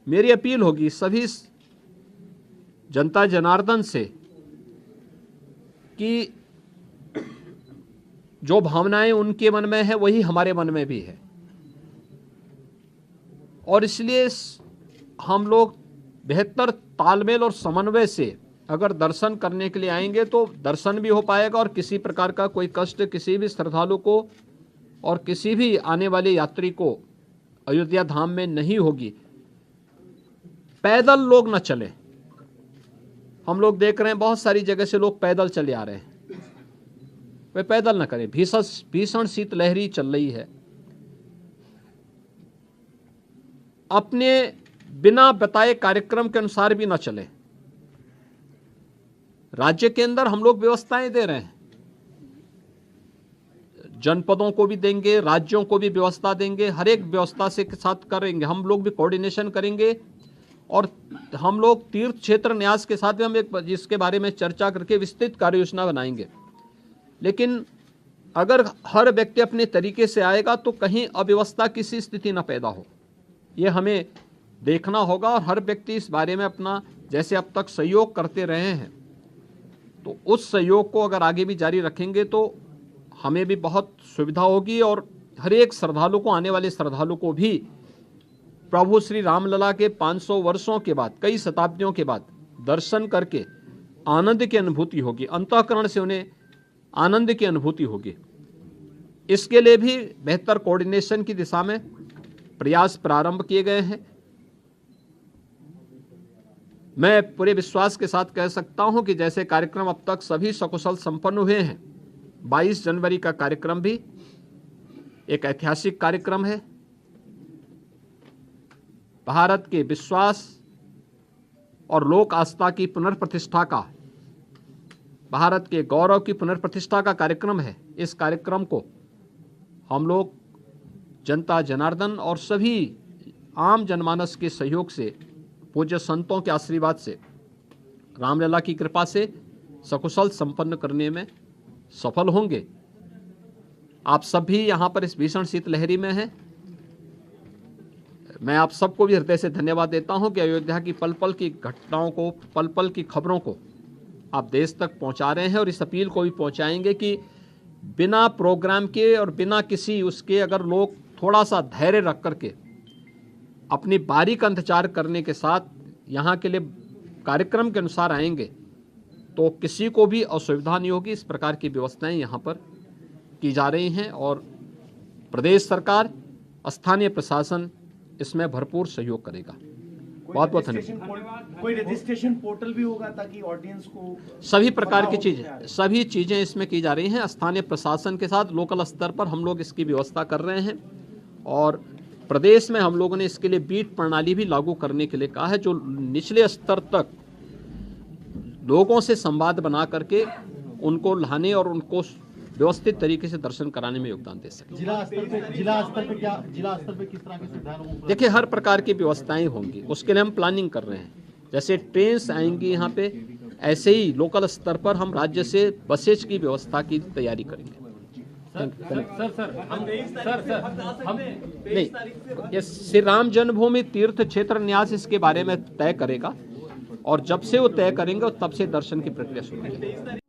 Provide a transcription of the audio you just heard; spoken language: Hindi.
मेरी अपील होगी सभी जनता जनार्दन से कि जो भावनाएं उनके मन में है वही हमारे मन में भी है, और इसलिए हम लोग बेहतर तालमेल और समन्वय से अगर दर्शन करने के लिए आएंगे तो दर्शन भी हो पाएगा और किसी प्रकार का कोई कष्ट किसी भी श्रद्धालु को और किसी भी आने वाले यात्री को अयोध्या धाम में नहीं होगी। पैदल लोग न चले। हम लोग देख रहे हैं बहुत सारी जगह से लोग पैदल चले आ रहे हैं, वे पैदल न करें। भीषण शीतलहरी चल रही है। अपने बिना बताए कार्यक्रम के अनुसार भी न चले। राज्य के अंदर हम लोग व्यवस्थाएं दे रहे हैं, जनपदों को भी देंगे, राज्यों को भी व्यवस्था देंगे, हर एक व्यवस्था से के साथ करेंगे। हम लोग भी कोऑर्डिनेशन करेंगे और हम लोग तीर्थ क्षेत्र न्यास के साथ भी हम एक जिसके बारे में चर्चा करके विस्तृत कार्य योजना बनाएंगे। लेकिन अगर हर व्यक्ति अपने तरीके से आएगा तो कहीं अव्यवस्था किसी स्थिति न पैदा हो, ये हमें देखना होगा। और हर व्यक्ति इस बारे में अपना जैसे अब तक सहयोग करते रहे हैं तो उस सहयोग को अगर आगे भी जारी रखेंगे तो हमें भी बहुत सुविधा होगी और हर एक श्रद्धालु को, आने वाले श्रद्धालु को भी प्रभु श्री रामलला के 500 वर्षों के बाद, कई शताब्दियों के बाद दर्शन करके आनंद की अनुभूति होगी, अंतःकरण से उन्हें आनंद की अनुभूति होगी। इसके लिए भी बेहतर कोऑर्डिनेशन की दिशा में प्रयास प्रारंभ किए गए हैं। मैं पूरे विश्वास के साथ कह सकता हूं कि जैसे कार्यक्रम अब तक सभी सकुशल संपन्न हुए हैं, 22 जनवरी का कार्यक्रम भी एक ऐतिहासिक कार्यक्रम है। भारत के विश्वास और लोक आस्था की पुनर्प्रतिष्ठा का, भारत के गौरव की पुनर्प्रतिष्ठा का कार्यक्रम है। इस कार्यक्रम को हम लोग जनता जनार्दन और सभी आम जनमानस के सहयोग से, पूज्य संतों के आशीर्वाद से, रामलला की कृपा से सकुशल संपन्न करने में सफल होंगे। आप सब भी यहाँ पर इस भीषण शीतलहरी में हैं। मैं आप सबको भी हृदय से धन्यवाद देता हूँ कि अयोध्या की पल पल की घटनाओं को, पल पल की खबरों को आप देश तक पहुँचा रहे हैं और इस अपील को भी पहुँचाएंगे कि बिना प्रोग्राम के और बिना किसी उसके अगर लोग थोड़ा सा धैर्य रख करके अपनी बारी का इंतजार करने के साथ यहाँ के लिए कार्यक्रम के अनुसार आएंगे तो किसी को भी असुविधा नहीं होगी। इस प्रकार की व्यवस्थाएं यहाँ पर की जा रही हैं और प्रदेश सरकार, स्थानीय प्रशासन इसमें भरपूर सहयोग करेगा। बहुत बहुत धन्यवाद। कोई रजिस्ट्रेशन पोर्टल भी होगा ताकि ऑडियंस को सभी प्रकार की चीजें, सभी चीजें इसमें की जा रही हैं। स्थानीय प्रशासन के साथ लोकल स्तर पर हम लोग इसकी व्यवस्था कर रहे हैं और प्रदेश में हम लोगों ने इसके लिए बीट प्रणाली भी लागू करने के लिए कहा है, जो निचले स्तर तक लोगों से संवाद बना करके उनको लाने और उनको व्यवस्थित तरीके से दर्शन कराने में योगदान दे सके। जिला स्तर पे किस तरह की सुविधाएं? देखिए, हर प्रकार की व्यवस्थाएं होंगी, उसके लिए हम प्लानिंग कर रहे हैं। जैसे ट्रेन्स आएंगी यहाँ पे, ऐसे ही लोकल स्तर पर हम राज्य से बसेज की व्यवस्था की तैयारी करेंगे। नहीं, ये श्री राम जन्मभूमि तीर्थ क्षेत्र न्यास इसके बारे में तय करेगा और जब से वो तय करेंगे तब से दर्शन की प्रक्रिया शुरू होगी।